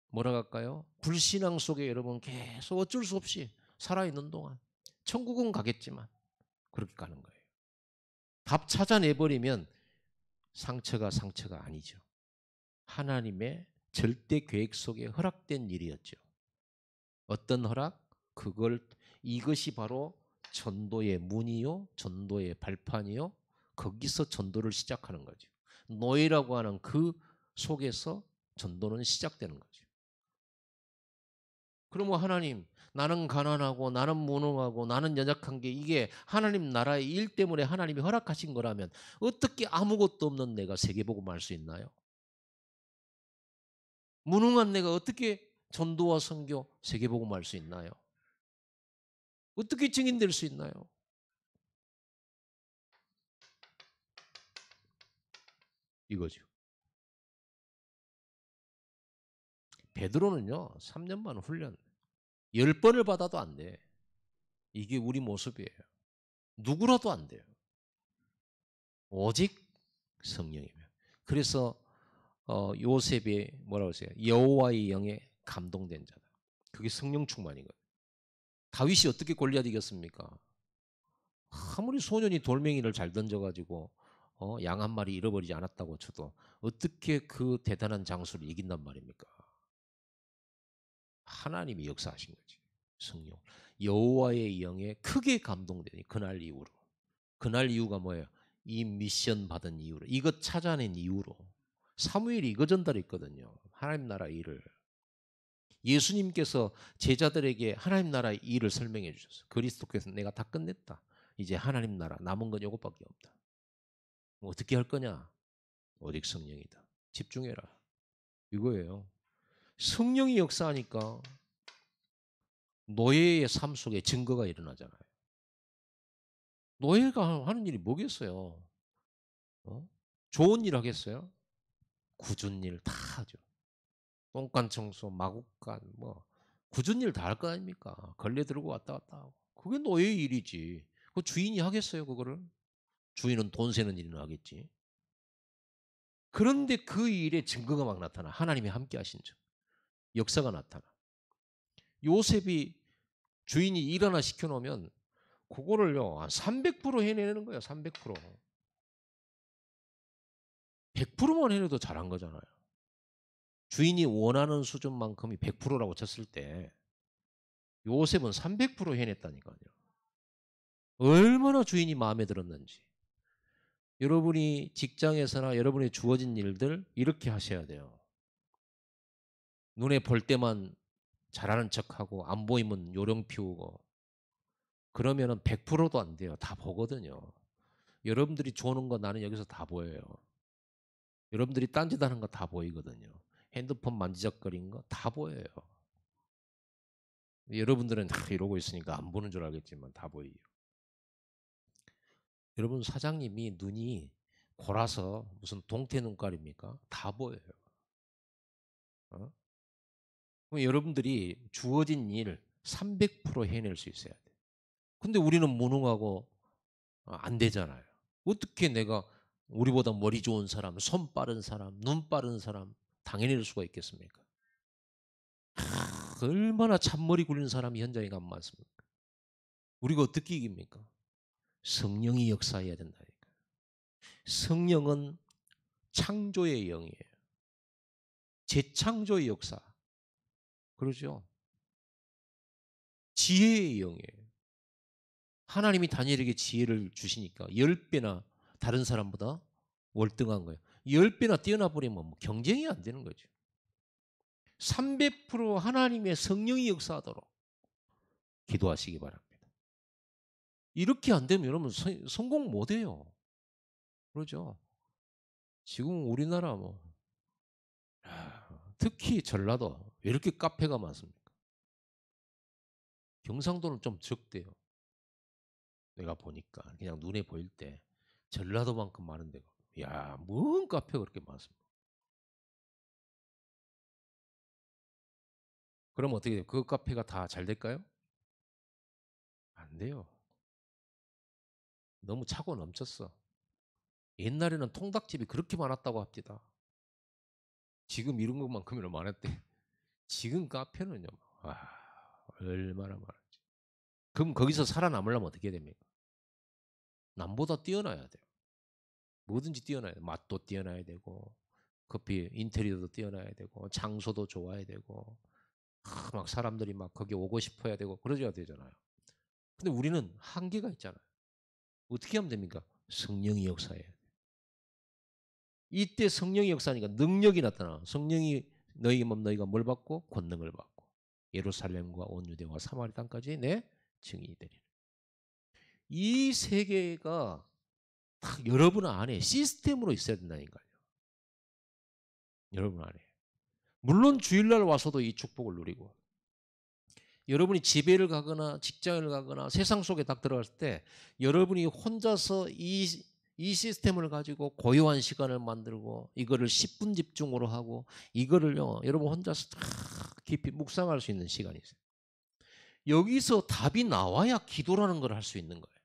뭐라 할까요? 불신앙 속에 여러분 계속 어쩔 수 없이 살아있는 동안 천국은 가겠지만 그렇게 가는 거예요. 답 찾아내버리면 상처가 아니죠. 하나님의 절대 계획 속에 허락된 일이었죠. 어떤 허락? 이것이 바로 전도의 문이요, 전도의 발판이요. 거기서 전도를 시작하는 거죠. 노예라고 하는 그 속에서 전도는 시작되는 거죠. 그러면 하나님, 나는 가난하고 나는 무능하고 나는 연약한 게 이게 하나님 나라의 일 때문에 하나님이 허락하신 거라면 어떻게 아무것도 없는 내가 세계복음을 할 수 있나요? 무능한 내가 어떻게 전도와 선교, 세계복음을 할 수 있나요? 어떻게 증인될 수 있나요? 이거죠. 베드로는요, 3년만 훈련, 10번을 받아도 안 돼. 이게 우리 모습이에요. 누구라도 안 돼요. 오직 성령이면. 그래서 요셉이 뭐라고 했어요? 여호와의 영에 감동된 자다. 그게 성령 충만이거든요. 다윗이 어떻게 골리앗 이겼습니까? 아무리 소년이 돌멩이를 잘 던져가지고 양 한 마리 잃어버리지 않았다고 쳐도 어떻게 그 대단한 장수를 이긴단 말입니까? 하나님이 역사하신 거지. 성령. 여호와의 영에 크게 감동되니 그날 이후로. 그날 이유가 뭐예요? 이 미션 받은 이유로. 이것 찾아낸 이유로. 사무엘이 이거 전달했거든요. 하나님 나라 일을. 예수님께서 제자들에게 하나님 나라의 일을 설명해 주셨어요. 그리스도께서 내가 다 끝냈다. 이제 하나님 나라 남은 건 이것밖에 없다. 어떻게 할 거냐? 오직 성령이다. 집중해라. 이거예요. 성령이 역사하니까 노예의 삶 속에 증거가 일어나잖아요. 노예가 하는 일이 뭐겠어요? 좋은 일 하겠어요? 굳은 일 다 하죠. 똥간 청소, 마구간, 뭐 굳은 일 다 할 거 아닙니까? 걸레 들고 왔다 갔다 하고. 그게 노예의 일이지. 그 주인이 하겠어요, 그거를? 주인은 돈 세는 일이나 하겠지. 그런데 그 일에 증거가 막 나타나. 하나님이 함께 하신 적. 역사가 나타나. 요셉이 주인이 일 하나 시켜놓으면 그거를요, 한 300% 해내는 거예요, 300%. 100%만 해내도 잘한 거잖아요. 주인이 원하는 수준만큼이 100%라고 쳤을 때 요셉은 300% 해냈다니까요. 얼마나 주인이 마음에 들었는지. 여러분이 직장에서나 여러분이 주어진 일들 이렇게 하셔야 돼요. 눈에 볼 때만 잘하는 척하고 안 보이면 요령 피우고 그러면은 100%도 안 돼요. 다 보거든요. 여러분들이 주는 거 나는 여기서 다 보여요. 여러분들이 딴짓하는 거 다 보이거든요. 핸드폰 만지작거리는 거 다 보여요. 여러분들은 다 이러고 있으니까 안 보는 줄 알겠지만 다 보여요. 여러분 사장님이 눈이 골아서 무슨 동태 눈깔입니까? 다 보여요. 어? 그럼 여러분들이 주어진 일 300% 해낼 수 있어야 돼. 근데 우리는 무능하고 안 되잖아요. 어떻게 내가 우리보다 머리 좋은 사람, 손 빠른 사람, 눈 빠른 사람 당해낼 수가 있겠습니까? 얼마나 잔머리 굴린 사람이 현장에 가면 많습니까? 우리가 어떻게 이깁니까? 성령이 역사해야 된다니까. 성령은 창조의 영이에요. 재창조의 역사. 그러죠? 지혜의 영이에요. 하나님이 다니엘에게 지혜를 주시니까 10배나 다른 사람보다 월등한 거예요. 10배나 뛰어나 버리면 뭐 경쟁이 안 되는 거죠. 300% 하나님의 성령이 역사하도록 기도하시기 바랍니다. 이렇게 안 되면 여러분 성공 못 해요. 그러죠. 지금 우리나라 특히 전라도 왜 이렇게 카페가 많습니까? 경상도는 좀 적대요. 내가 보니까 그냥 눈에 보일 때 전라도만큼 많은 데가 야, 뭔 카페가 그렇게 많습니까? 그럼 어떻게 돼요? 그 카페가 다 잘 될까요? 안 돼요. 너무 차고 넘쳤어. 옛날에는 통닭집이 그렇게 많았다고 합니다. 지금 이런 것만큼이나 많았대. 지금 카페는요. 와, 얼마나 많은지. 그럼 거기서 살아남으려면 어떻게 해야 됩니까? 남보다 뛰어나야 돼요. 뭐든지 뛰어나야 돼요. 맛도 뛰어나야 되고 커피 인테리어도 뛰어나야 되고 장소도 좋아야 되고 막 사람들이 막 거기 오고 싶어야 되고 그러줘야 되잖아요. 근데 우리는 한계가 있잖아요. 어떻게 하면 됩니까? 성령이 역사해야 돼요. 이때 성령이 역사하니까 능력이 나타나. 성령이 너희가 너희가 뭘 받고? 권능을 받고 예루살렘과 온 유대와 사마리 땅까지 내 증인이 되리라. 이 세계가 딱 여러분 안에 시스템으로 있어야 된다니까요. 여러분 안에. 물론 주일날 와서도 이 축복을 누리고 여러분이 집회를 가거나 직장을 가거나 세상 속에 딱 들어갔을 때 여러분이 혼자서 이 시스템을 가지고 고요한 시간을 만들고 이거를 10분 집중으로 하고 이거를요 여러분 혼자서 깊이 묵상할 수 있는 시간이 있어요. 여기서 답이 나와야 기도라는 걸 할 수 있는 거예요.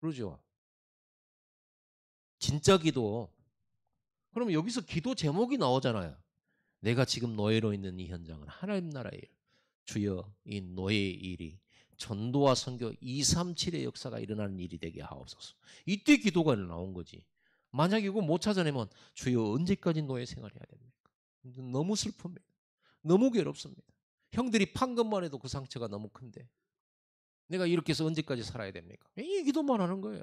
그러죠? 진짜 기도. 그러면 여기서 기도 제목이 나오잖아요. 내가 지금 노예로 있는 이 현장은 하나님 나라의 일. 주여 이 노예의 일이 전도와 선교 237의 역사가 일어나는 일이 되게 하옵소서. 이때 기도가 나온 거지. 만약에 이거 못 찾아내면 주여 언제까지 노예 생활해야 됩니까? 너무 슬픕니다. 너무 괴롭습니다. 형들이 판 것만 해도 그 상처가 너무 큰데 내가 이렇게 해서 언제까지 살아야 됩니까? 이 기도만 하는 거예요.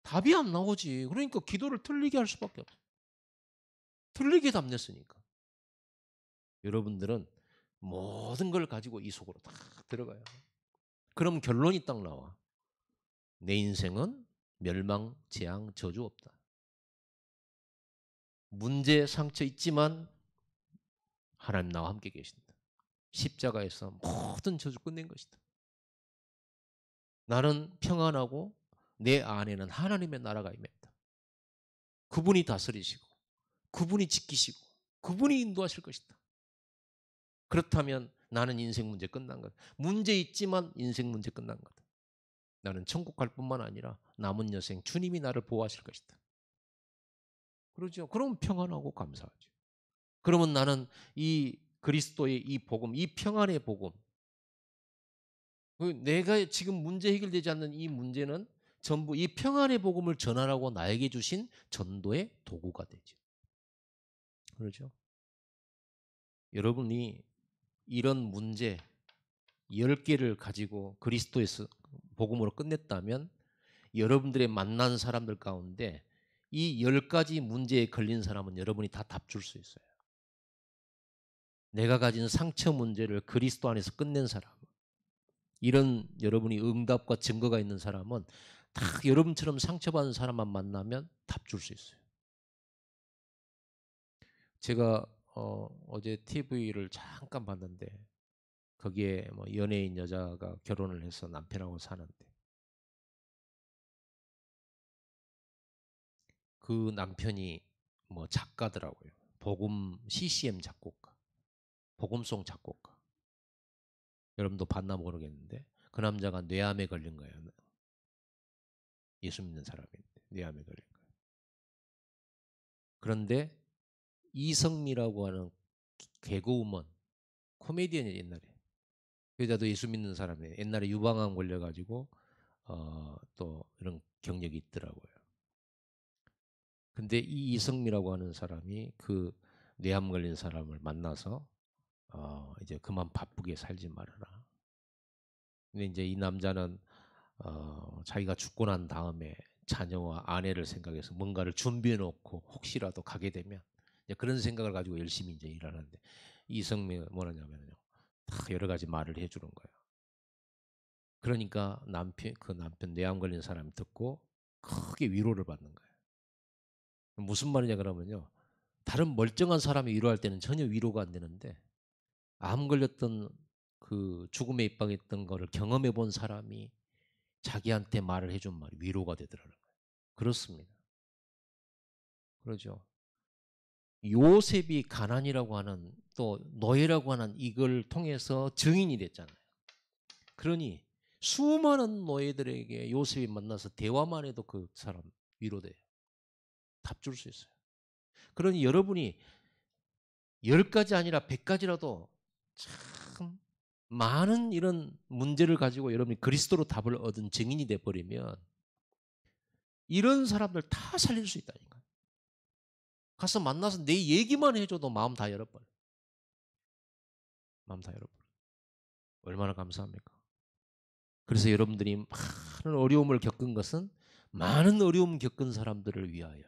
답이 안 나오지. 그러니까 기도를 틀리게 할 수밖에 없어. 틀리게 답 냈으니까. 여러분들은 모든 걸 가지고 이 속으로 다 들어가요. 그럼 결론이 딱 나와. 내 인생은 멸망, 재앙, 저주 없다. 문제, 상처 있지만 하나님 나와 함께 계신다. 십자가에서 모든 저주 끝낸 것이다. 나는 평안하고 내 안에는 하나님의 나라가 임했다. 그분이 다스리시고 그분이 지키시고 그분이 인도하실 것이다. 그렇다면 나는 인생 문제 끝난 거다. 문제 있지만 인생 문제 끝난 거다. 나는 천국 갈 뿐만 아니라 남은 여생 주님이 나를 보호하실 것이다. 그러죠. 그럼 평안하고 감사하죠. 그러면 나는 이 그리스도의 이 복음, 이 평안의 복음, 내가 지금 문제 해결되지 않는 이 문제는 전부 이 평안의 복음을 전하라고 나에게 주신 전도의 도구가 되죠. 그렇죠? 여러분이 이런 문제 10개를 가지고 그리스도의 복음으로 끝냈다면 여러분들의 만난 사람들 가운데 이 10가지 문제에 걸린 사람은 여러분이 다 답 줄 수 있어요. 내가 가진 상처 문제를 그리스도 안에서 끝낸 사람, 이런 여러분이 응답과 증거가 있는 사람은 다 여러분처럼 상처받은 사람만 만나면 답 줄 수 있어요. 제가 어제 TV를 잠깐 봤는데 거기에 뭐 연예인 여자가 결혼을 해서 남편하고 사는데 그 남편이 뭐 작가더라고요. 복음 CCM 작곡가, 복음송 작곡가. 여러분도 봤나 모르겠는데 그 남자가 뇌암에 걸린 거예요. 예수 믿는 사람인데 뇌암에 걸린 거예요. 그런데 이성미라고 하는 개그우먼, 코미디언이 옛날에 그 여자도 예수 믿는 사람이에요. 옛날에 유방암 걸려가지고 또 이런 경력이 있더라고요. 근데 이 이성미라고 하는 사람이 그 뇌암 걸린 사람을 만나서 이제 그만 바쁘게 살지 말아라. 근데 이제 이 남자는 자기가 죽고 난 다음에 자녀와 아내를 생각해서 뭔가를 준비해 놓고 혹시라도 가게 되면 이제 그런 생각을 가지고 열심히 이제 일하는데 이성명은 뭐냐면요. 다 여러 가지 말을 해주는 거예요. 그러니까 그 남편 뇌암 걸린 사람이 듣고 크게 위로를 받는 거예요. 무슨 말이냐 그러면요. 다른 멀쩡한 사람이 위로할 때는 전혀 위로가 안 되는데 암 걸렸던 그 죽음에 입방했던 거를 경험해 본 사람이 자기한테 말을 해준 말이 위로가 되더라고요. 그렇습니다. 그러죠. 요셉이 가난이라고 하는 또 노예라고 하는 이걸 통해서 증인이 됐잖아요. 그러니 수많은 노예들에게 요셉이 만나서 대화만 해도 그 사람 위로돼요. 답 줄 수 있어요. 그러니 여러분이 10가지 아니라 100가지라도 참 많은 이런 문제를 가지고 여러분이 그리스도로 답을 얻은 증인이 돼버리면 이런 사람들 다 살릴 수 있다니까요. 가서 만나서 내 얘기만 해줘도 마음 다 열어버려. 마음 다 열어버려. 얼마나 감사합니까? 그래서 여러분들이 많은 어려움을 겪은 것은 많은 어려움 겪은 사람들을 위하여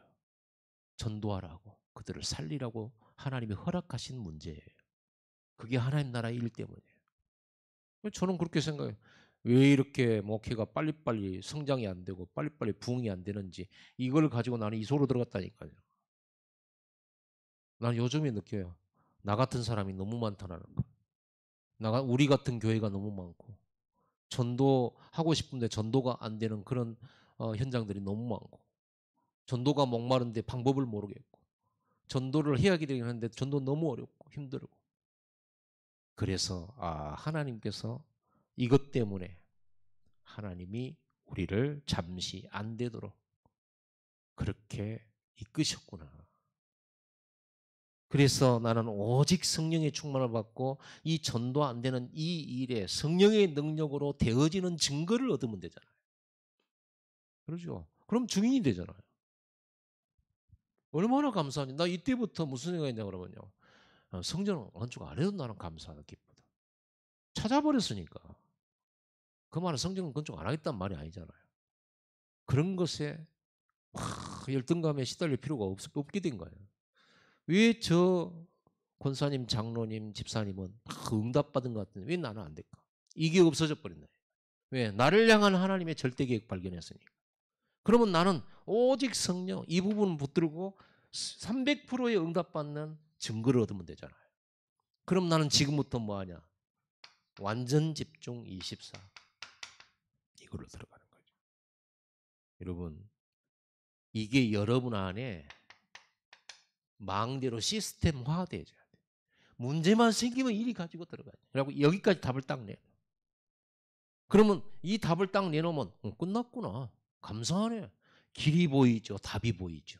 전도하라고 그들을 살리라고 하나님이 허락하신 문제예요. 그게 하나님 나라의 일 때문이에요. 저는 그렇게 생각해요. 왜 이렇게 목회가 빨리빨리 성장이 안 되고 빨리빨리 부흥이 안 되는지 이걸 가지고 나는 이소로 들어갔다니까요. 난 요즘에 느껴요. 나 같은 사람이 너무 많다는 거. 우리 같은 교회가 너무 많고 전도하고 싶은데 전도가 안 되는 그런 현장들이 너무 많고 전도가 목마른데 방법을 모르겠고 전도를 해야 되긴 하는데 전도 너무 어렵고 힘들고 그래서 하나님께서 이것 때문에 하나님이 우리를 잠시 안 되도록 그렇게 이끄셨구나. 그래서 나는 오직 성령의 충만을 받고 이 전도 안 되는 이 일에 성령의 능력으로 되어지는 증거를 얻으면 되잖아요. 그러죠. 그럼 증인이 되잖아요. 얼마나 감사하니. 나 이때부터 무슨 생각했냐 그러면요. 성전 건축 안 해도 나는 감사하다 기쁘다. 찾아버렸으니까. 그 말은 성전 건축 안 하겠다는 말이 아니잖아요. 그런 것에 열등감에 시달릴 필요가 없게 된 거예요. 왜 저 권사님, 장로님, 집사님은 응답받은 것 같은데 왜 나는 안 될까? 이게 없어져 버린다. 왜? 나를 향한 하나님의 절대 계획 발견했으니까. 그러면 나는 오직 성령 이 부분을 붙들고 300%의 응답받는 증거를 얻으면 되잖아요. 그럼 나는 지금부터 뭐 하냐? 완전 집중 24. 이걸로 들어가는 거죠. 여러분, 이게 여러분 안에 망대로 시스템화되어야 돼요. 문제만 생기면 이리 가지고 들어가요. 그리고 여기까지 답을 딱 내. 그러면 이 답을 딱 내놓으면 끝났구나. 감사하네. 길이 보이죠. 답이 보이죠.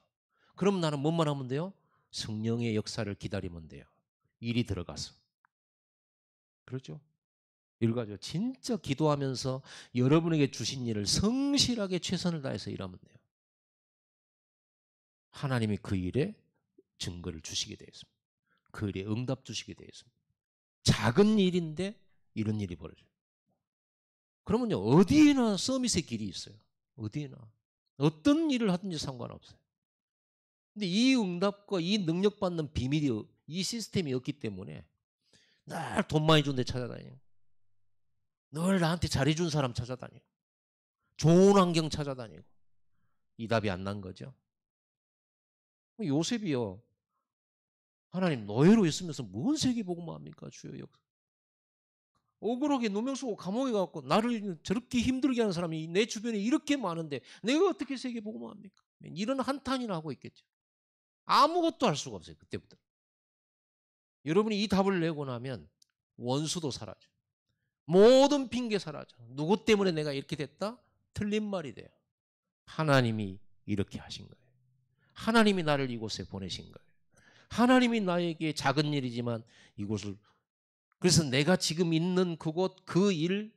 그럼 나는 뭐만 하면 돼요? 성령의 역사를 기다리면 돼요. 일이 들어가서. 그렇죠? 이거죠. 진짜 기도하면서 여러분에게 주신 일을 성실하게 최선을 다해서 일하면 돼요. 하나님이 그 일에 증거를 주시게 되어 있습니다. 그 일에 응답 주시게 되어 있습니다. 작은 일인데 이런 일이 벌어져요. 그러면요, 어디에나 서밋의 길이 있어요. 어디에나. 어떤 일을 하든지 상관없어요. 근데 이 응답과 이 능력받는 비밀이 이 시스템이 없기 때문에 늘 돈 많이 준 데 찾아다니고 늘 나한테 잘해준 사람 찾아다니고 좋은 환경 찾아다니고 이 답이 안 난 거죠. 요셉이요. 하나님 노예로 있으면서 뭔 세계복음을 합니까? 주여 역사. 억울하게 누명 쓰고 감옥에 가고 나를 저렇게 힘들게 하는 사람이 내 주변에 이렇게 많은데 내가 어떻게 세계복음을 합니까? 이런 한탄이나 하고 있겠죠. 아무것도 할 수가 없어요. 그때부터. 여러분이 이 답을 내고 나면 원수도 사라져. 모든 핑계 사라져. 누구 때문에 내가 이렇게 됐다? 틀린 말이 돼요. 하나님이 이렇게 하신 거예요. 하나님이 나를 이곳에 보내신 거예요. 하나님이 나에게 작은 일이지만 이곳을 그래서 내가 지금 있는 그곳, 그 일,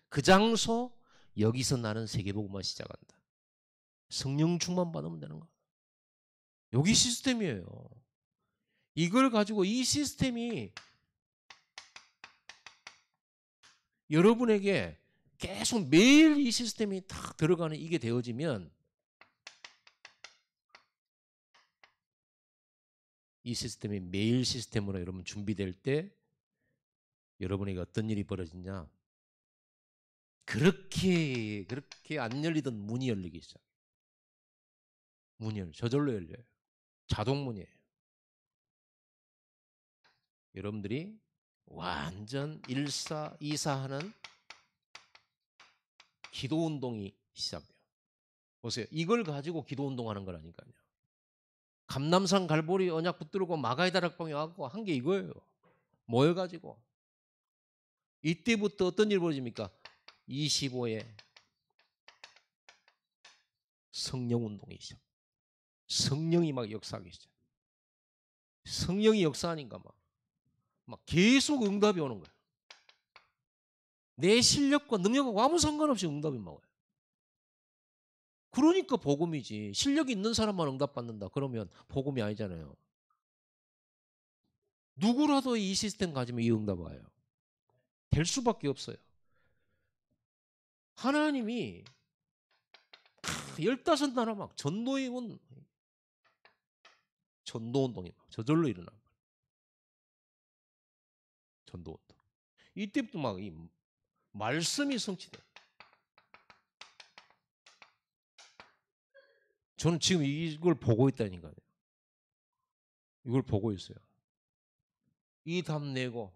그 장소 여기서 나는 세계복음만 시작한다. 성령 충만 받으면 되는 거야. 여기 시스템이에요. 이걸 가지고 이 시스템이 여러분에게 계속 매일 이 시스템이 딱 들어가는 이게 되어지면 이 시스템이 메일 시스템으로 여러분 준비될 때 여러분에게 어떤 일이 벌어지냐? 그렇게 안 열리던 문이 열리기 시작. 문이 저절로 열려요. 자동문이에요. 여러분들이 완전 일사이사하는 기도 운동이 시작돼요. 보세요. 이걸 가지고 기도 운동하는 거라니까요. 감남산 갈보리 언약 붙들고 마가이 다락방에 와서 한 게 이거예요. 모여가지고 이때부터 어떤 일이 벌어집니까? 25에 성령 운동이 시작. 성령이 막 역사하기 시작. 성령이 역사하니까 막 계속 응답이 오는 거예요. 내 실력과 능력하고 아무 상관없이 응답이 막 와요. 그러니까 복음이지. 실력이 있는 사람만 응답받는다. 그러면 복음이 아니잖아요. 누구라도 이 시스템 가지면 이 응답 와요. 될 수밖에 없어요. 하나님이 15나라 막 전도운동이 막 저절로 일어난 거예요. 전도운동. 이때부터 막 이 말씀이 성취돼요. 저는 지금 이걸 보고 있다니까요. 이걸 보고 있어요. 이 답 내고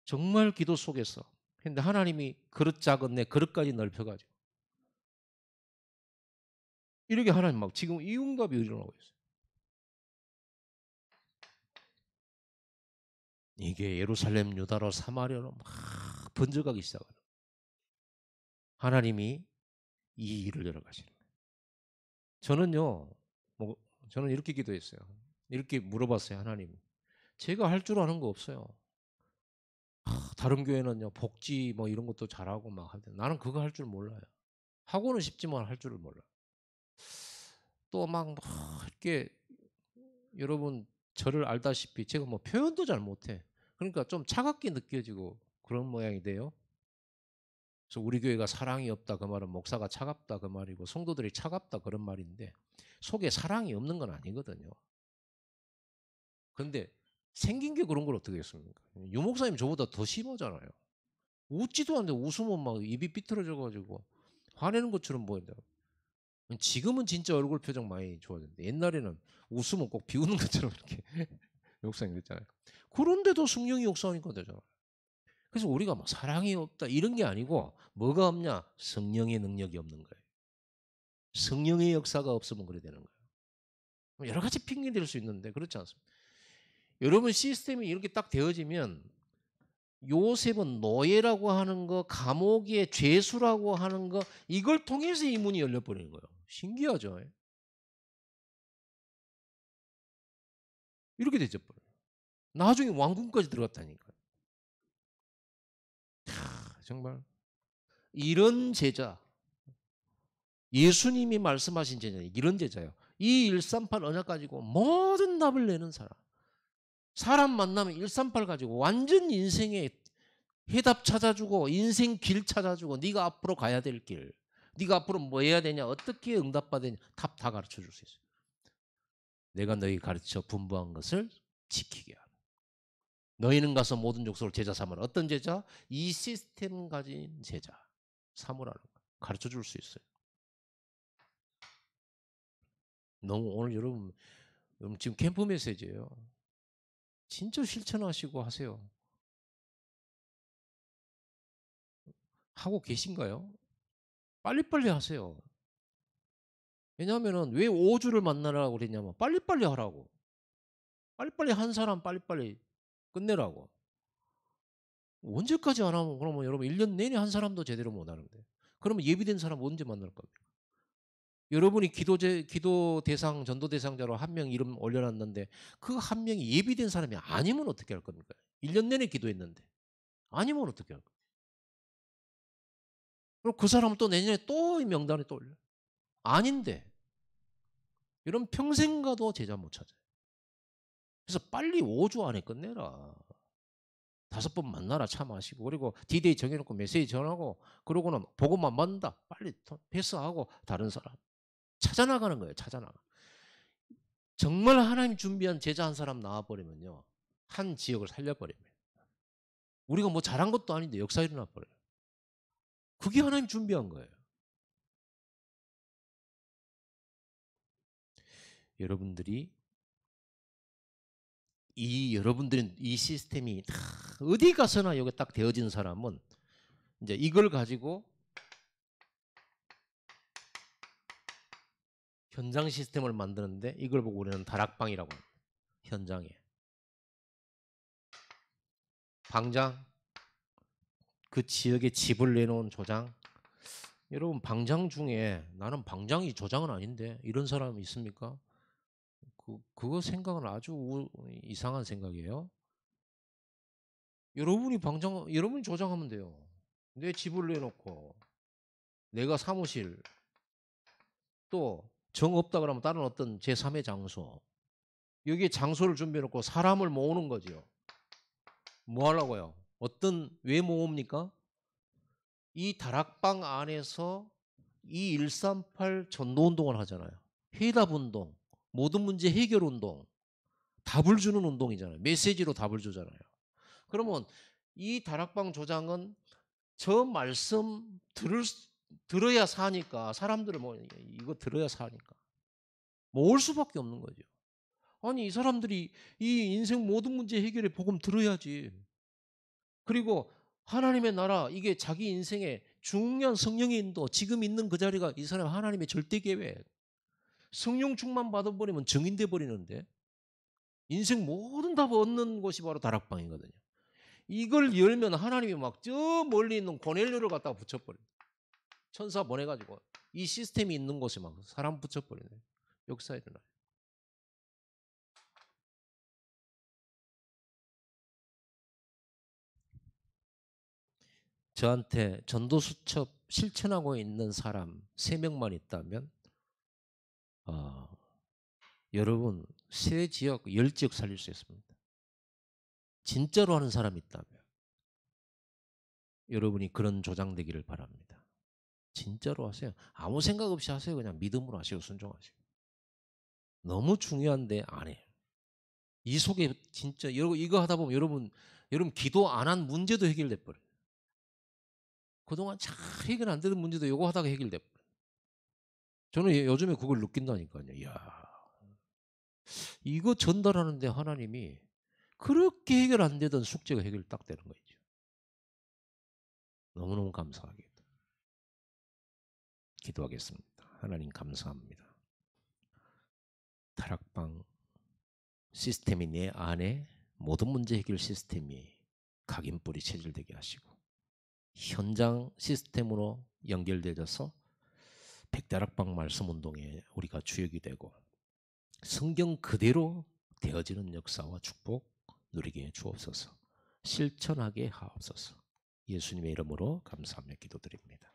정말 기도 속에서. 근데 하나님이 그릇 작은 내 그릇까지 넓혀가지고 이렇게 하나님 막 지금 이 응답이 일어나고 있어요. 이게 예루살렘, 유다로, 사마리아로 막 번져가기 시작하는. 하나님이 이 일을 열어가시는. 저는요, 저는 이렇게 기도했어요. 이렇게 물어봤어요, 하나님. 제가 할 줄 아는 거 없어요. 다른 교회는요, 복지 뭐 이런 것도 잘하고 막 하는데 나는 그거 할 줄 몰라요. 하고는 싶지만 할 줄을 몰라요. 또 막 이렇게 여러분 저를 알다시피 제가 뭐 표현도 잘 못해. 그러니까 좀 차갑게 느껴지고 그런 모양이 돼요. 그래서 우리 교회가 사랑이 없다 그 말은 목사가 차갑다 그 말이고 성도들이 차갑다 그런 말인데 속에 사랑이 없는 건 아니거든요. 그런데 생긴 게 그런 걸 어떻게 했습니까? 유 목사님 저보다 더 심하잖아요. 웃지도 않는데 웃으면 막 입이 삐뚤어져 가지고 화내는 것처럼 보인다. 지금은 진짜 얼굴 표정 많이 좋아졌는데 옛날에는 웃으면 꼭 비웃는 것처럼 이렇게 목사님 그랬잖아요. 그런데도 성령이 역사하니까 되잖아요. 그래서 우리가 뭐 사랑이 없다 이런 게 아니고 뭐가 없냐? 성령의 능력이 없는 거예요. 성령의 역사가 없으면 그래 되는 거예요. 여러 가지 핑계 댈 수 있는데 그렇지 않습니다. 여러분 시스템이 이렇게 딱 되어지면 요셉은 노예라고 하는 거, 감옥의 죄수라고 하는 거 이걸 통해서 이 문이 열려버리는 거예요. 신기하죠? 이렇게 되죠. 나중에 왕궁까지 들어갔다니까요. 정말 이런 제자, 예수님이 말씀하신 제자, 이런 제자요. 이 138 언약 가지고 모든 답을 내는 사람. 사람 만나면 138 가지고 완전 인생의 해답 찾아주고 인생 길 찾아주고 네가 앞으로 가야 될 길, 네가 앞으로 뭐 해야 되냐, 어떻게 응답받아야 되냐 답 다 가르쳐 줄 수 있어요. 내가 너희 가르쳐 분부한 것을 지키게 하라. 너희는 가서 모든 족속을 제자 삼으라. 어떤 제자? 이 시스템 가진 제자 삼으라는 거 가르쳐 줄 수 있어요. 너무 오늘 여러분 지금 캠프 메시지예요. 진짜 실천하시고 하세요. 하고 계신가요? 빨리빨리 하세요. 왜냐하면 왜 5주를 만나라고 그랬냐면 빨리빨리 하라고. 빨리빨리 한 사람 빨리빨리 끝내라고. 언제까지 안 하면 그러면 여러분 1년 내내 한 사람도 제대로 못 하는데. 그러면 예비된 사람 언제 만날 겁니까? 여러분이 기도 대상, 전도 대상자로 한 명 이름 올려놨는데 그 한 명이 예비된 사람이 아니면 어떻게 할 겁니까? 1년 내내 기도했는데. 아니면 어떻게 할 겁니까? 그럼 그 사람은 또 내년에 또 이 명단에 또 올려요. 아닌데. 이런 평생 가도 제자 못 찾아요. 그래서 빨리 5주 안에 끝내라. 5번 만나라 차 마시고 그리고 디데이 정해놓고 메시지 전하고 그러고는 보고만 받는다. 빨리 패스하고 다른 사람 찾아나가는 거예요. 찾아나가. 정말 하나님 준비한 제자 한 사람 나와버리면요, 한 지역을 살려버립니다. 우리가 뭐 잘한 것도 아닌데 역사 일어나 버려요. 그게 하나님 준비한 거예요. 여러분들이 여러분들은 이 시스템이 다 어디 가서나 여기 딱 되어진 사람은 이제 이걸 가지고 현장 시스템을 만드는데, 이걸 보고 우리는 다락방이라고 합니다. 현장에 방장, 그 지역에 집을 내놓은 조장. 여러분, 방장 중에 나는 방장이 조장은 아닌데 이런 사람이 있습니까? 그거 생각은 아주 이상한 생각이에요. 여러분이 조장하면 돼요. 내 집을 내놓고 내가 사무실, 또 정 없다 그러면 다른 어떤 제3의 장소, 여기에 장소를 준비해 놓고 사람을 모으는 거죠. 뭐 하려고요? 왜 모읍니까? 이 다락방 안에서 이 138 전도운동을 하잖아요. 회답운동, 모든 문제 해결운동, 답을 주는 운동이잖아요. 메시지로 답을 주잖아요. 그러면 이 다락방 조장은 저 말씀 들어야 사니까, 사람들은 뭐 이거 들어야 사니까 모을 수밖에 없는 거죠. 아니, 이 사람들이 이 인생 모든 문제 해결의 복음 들어야지. 그리고 하나님의 나라, 이게 자기 인생의 중요한 성령의 인도, 지금 있는 그 자리가 이 사람 하나님의 절대 계획. 성령 충만 받아버리면 증인돼 버리는데, 인생 모든 답을 얻는 곳이 바로 다락방이거든요. 이걸 열면 하나님이 막 저 멀리 있는 고넬료를 갖다가 붙여버려요. 천사 보내가지고 이 시스템이 있는 곳에 막 사람 붙여버리네. 역사 일어나요. 저한테 전도수첩 실천하고 있는 사람 3명만 있다면, 여러분, 세 지역, 10지역 살릴 수 있습니다. 진짜로 하는 사람이 있다면 여러분이 그런 조장되기를 바랍니다. 진짜로 하세요. 아무 생각 없이 하세요. 그냥 믿음으로 하시고 순종하시고. 너무 중요한데 안 해요. 이 속에 진짜 여러분, 이거 하다 보면 여러분 기도 안 한 문제도 해결돼 버려요. 그동안 잘 해결 안 되는 문제도 이거 하다가 해결돼 버려요. 저는 요즘에 그걸 느낀다니까요. 이야, 이거 전달하는데 하나님이 그렇게 해결 안 되던 숙제가 해결 딱 되는 거죠. 너무너무 감사하게 기도하겠습니다. 하나님 감사합니다. 다락방 시스템이 내 안에 모든 문제 해결 시스템이 각인뿌리 체질되게 하시고, 현장 시스템으로 연결되어서 백다락방 말씀 운동에 우리가 주역이 되고 성경 그대로 되어지는 역사와 축복 누리게 해 주옵소서. 실천하게 하옵소서. 예수님의 이름으로 감사하며 기도드립니다.